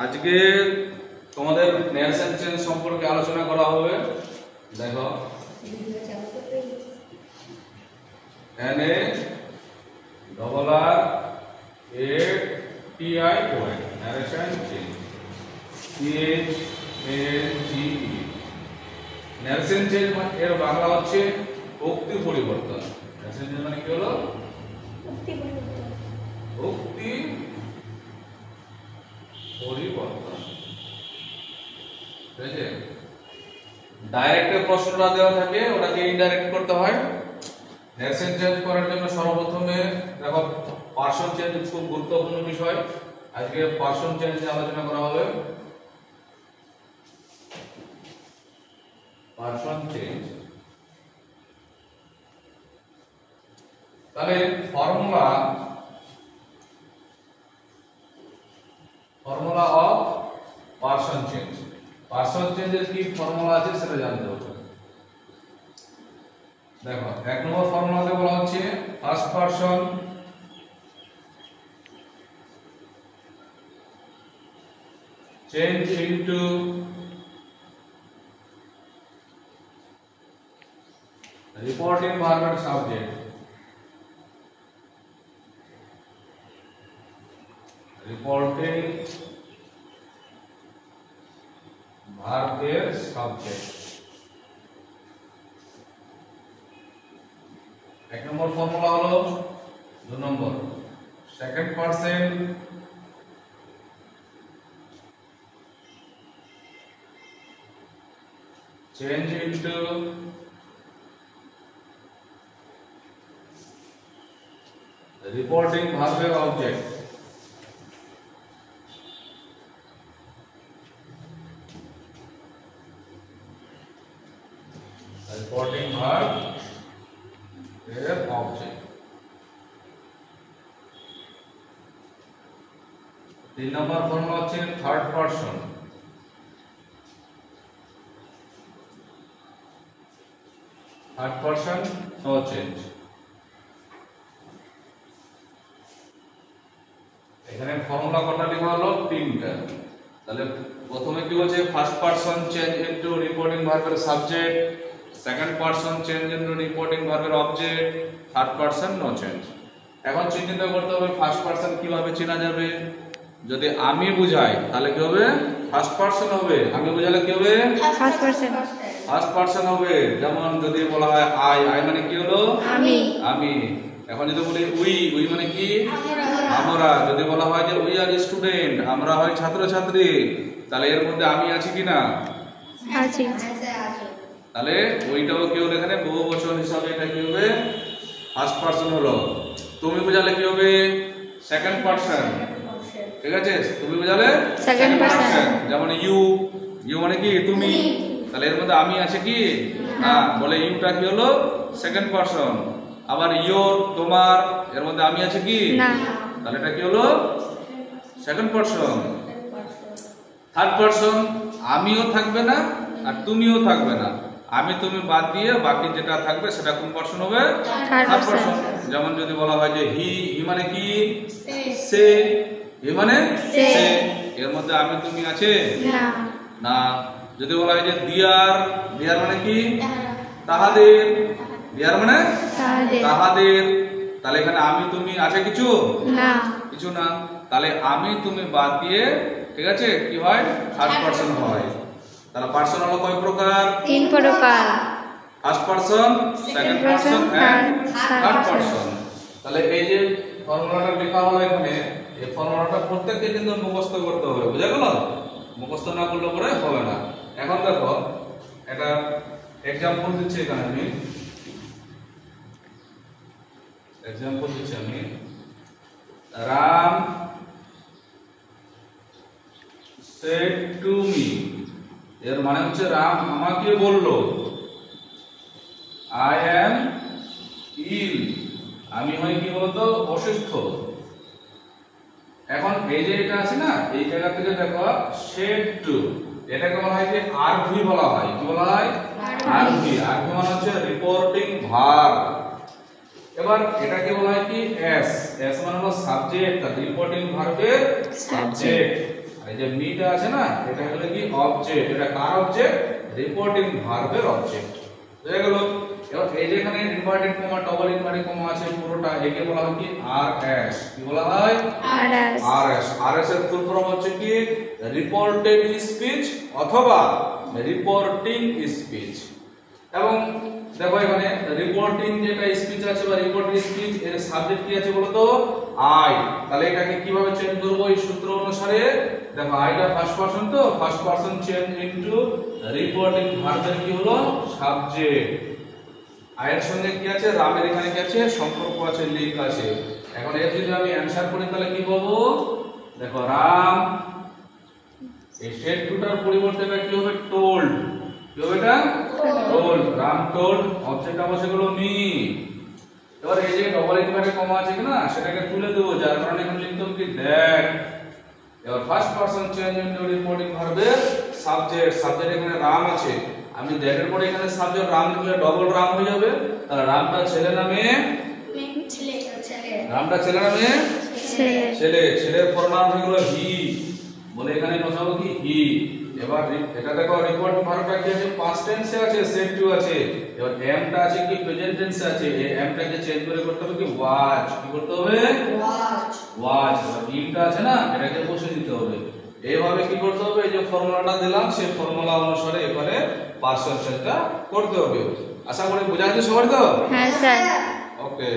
আজকে তোমাদের nation change সম্পর্কে আলোচনা করা হবে। দেখো N A double R A T I Y nation change C H A G E. Nation change এর বাংলা হচ্ছে ভক্তি পরিবর্তন। নেশন চেঞ্জ মানে কি হলো? ভক্তি পরিবর্তন। ঠিক আছে, ডাইরেক্ট প্রশ্নটা দেওয়া থাকে, ওটাকে ইনডাইরেক্ট করতে হয়। নেশন চেঞ্জ করার জন্য সর্বপ্রথমে দেখো পার্সন চেঞ্জ খুব গুরুত্বপূর্ণ বিষয়। আজকে পার্সন চেঞ্জ নিয়ে আলোচনা করা হবে। পার্সন চেঞ্জ তাহলে formula of person change. Person চেঞ্জের কি ফর্মুলা আছে সেটা জানতে হবে। দেখো এক নম্বর ফর্মুলাতে বলা হচ্ছে first person change into reporting ভার্বের সাবজেক্ট। রিপোর্টিং ভার্বের সাবজেক্ট এক নম্বর ফর্মুলা হলো। 2 নম্বর second person change into reporting ভার্বের অবজেক্ট। রিপোর্টিং ভার্ব এর অবজেক্ট। 3 নম্বর ফর্মুলা হচ্ছে থার্ড পারসন নো চেঞ্জ। এখানে ফর্মুলা কটা লেখা হলো? 3টা। তাহলে প্রথমে কি বলছে? First person change into reporting ভার্বের subject, second person change into reporting ভার্বের object, third person no change. এখন চিহ্নিত করতে হবে ফার্স্ট পারসন কিভাবে চেনা যাবে। যদি আমি বুঝাই তাহলে কি হবে? ফার্স্ট পারসন হবে। আমি বুঝালে কি হবে? ফার্স্ট পারসন হবে। যেমন যদি বলা হয় আই মানে কি হলো? আমি। এখন যদি বলি উই মানে কি? আমরা। যদি বলা হয় যে উই আর স্টুডেন্ট, আমরা হয় ছাত্র ছাত্রী, তাহলে এর মধ্যে আমি আছি কিনা? আছি। তাহলে ওইটাও কি হলো? এখানে বহুবচন হিসাবে এটা কি হবে? ফার্স্ট পারসন হলো। তুমি বুঝালে কি হবে? Second person. ঠিক আছে, তুমি বুঝালে সেকেন্ড পারসন। যেমন ইউ মানে কি? তুমি। তাহলে এর মধ্যে আমি আছে কি? না। বলে ইউটা কি হলো? Second person. আবার ইয়োর তোমার, এর মধ্যে আমি আছে কি? না। তাহলে এটা কি হলো? Second person. থার্ড পারসন আমিও থাকবে না আর তুমিও থাকবে না। আমি তুমি বাদ দিয়ে বাকি যেটা থাকবে সেটা কোন পারসন হবে? Third person. যেমন যদি বলা হয় যে হি মানে কি? সে। হি মানে সে। এর মধ্যে আমি তুমি আছে? না। যদি বলা হয় যে দিয়ার মানে কি? তাহাদের। দিয়ার মানে তাহাদের। তাহলে এখানে আমি তুমি আছে কিছু? না, কিছু না। তাহলে আমি তুমি বাদ দিয়ে, ঠিক আছে, কি হয়? থার্ড পারসন হয়। তাহলে পারসন হলো কয় প্রকার? 3 প্রকার। First person, second person and third person. তাহলে এই যে ফর্মুলাটা লেখা হলো এখানে, এই ফর্মুলাটা প্রত্যেককে কিন্তু মুখস্থ করতে হবে। বুঝা গেল? মুখস্থ না করলে পরে হবে না। এখন দেখো একটা एग्जांपल দিচ্ছি এখানে আমি। एग्जांपल দিচ্ছি আমি। রাম said to me, এর মানে হচ্ছে রাম আমাকে বলল I am ill, আমি হই কি বলতো? অসুস্থ। এখন এই যে এটা আছে না, এই জায়গা থেকে দেখো said to, এটাকে বলা হয় যে আরভি বলা হয়। কি বলা হয়? আরভি। আরভি মানে হচ্ছে রিপোর্টিং ভার্ব। এবার এটাকে বলা হয় কি? এস। এস মানে হলো সাবজেক্ট, রিপোর্টিং ভার্বের সাবজেক্ট। এই যে মিটা আছে না, এটা হলো কি অবজেক্ট। এটা কার অবজেক্ট? রিপোর্টিং ভার্বের অবজেক্ট। বুঝা গেল? এবার এই যে এখানে inverted comma double inverted comma আছে পুরোটা, একে বলা হয় কি আরএস। কি বলা হয়? আরএস। আরএস। আরএস এর ফুল ফর্ম হচ্ছে কি রিপোর্টেড স্পিচ অথবা রিপোর্টিং স্পিচ। এবং দেখো এখানে রিপোর্টিং যেটা স্পিচ আছে বা রিপোর্টিং স্পিচ এর সাবজেক্ট কি আছে বলো তো? আই। তাহলে এটাকে কিভাবে চেঞ্জ করব এই সূত্র অনুসারে? দেখো আইটা ফার্স্ট পারসন, তো first person change into reporting ভার্বের কি হলো সাবজেক্ট। আয়ের সঙ্গে কি আছে? রামের এখানে কি আছে? সম্পর্ক আছে, লিঙ্ক আছে। এখন এর যদি আমি অ্যানসার করি তাহলে কি পাবো? দেখো রাম, এই সেড টুটার পরিবর্তে এটা কি হবে? টোল্ড। কি হবে এটা? টোল্ড। রাম টোল্ড, অবজেক্ট বসে গেল মি। এবার এই যে ডবল ইনভার্টেড কমা আছে কিনা সেটাকে তুলে দেবো, যার কারণে এখানে লিখতে হবে কি দ্যাট। এবার first person change into reporting ভার্বের সাবজেক্ট। সাবজেক্ট এখানে রাম আছে, আমি দ্যাট এর পরে এখানে সাবজেক্ট রাম লিখলে ডবল রাম হয়ে যাবে। তাহলে রামটা ছেলে না মেয়ে? ছেলে। রামটা ছেলে না মেয়ে? ছেলে। ছেলের প্রনাউন হয়ে গেল হি, বলে এখানে বসাবো কি হি। এবার এটা দেখো রিপোর্ট ভার্বটা কি আছে? পাস্ট টেন্সে আছে, সেড টু আছে। এবার এমটা আছে কি প্রেজেন্ট টেন্সে আছে, এই এমটাকে চেঞ্জ করে করতে হবে কি ওয়াচ। কি করতে হবে? ওয়াচ। ওয়াচ। এবার ইমটা আছে না, এটাকে বসে দিতে হবে। এইভাবে কি করতে হবে? এই যে ফর্মুলাটা দিলাম সেই ফর্মুলা অনুসারে এবারে পার্সন চেঞ্জটা করতে হবে। আশা করি বোঝা যাচ্ছে সবার তো? হ্যাঁ স্যার। ওকে।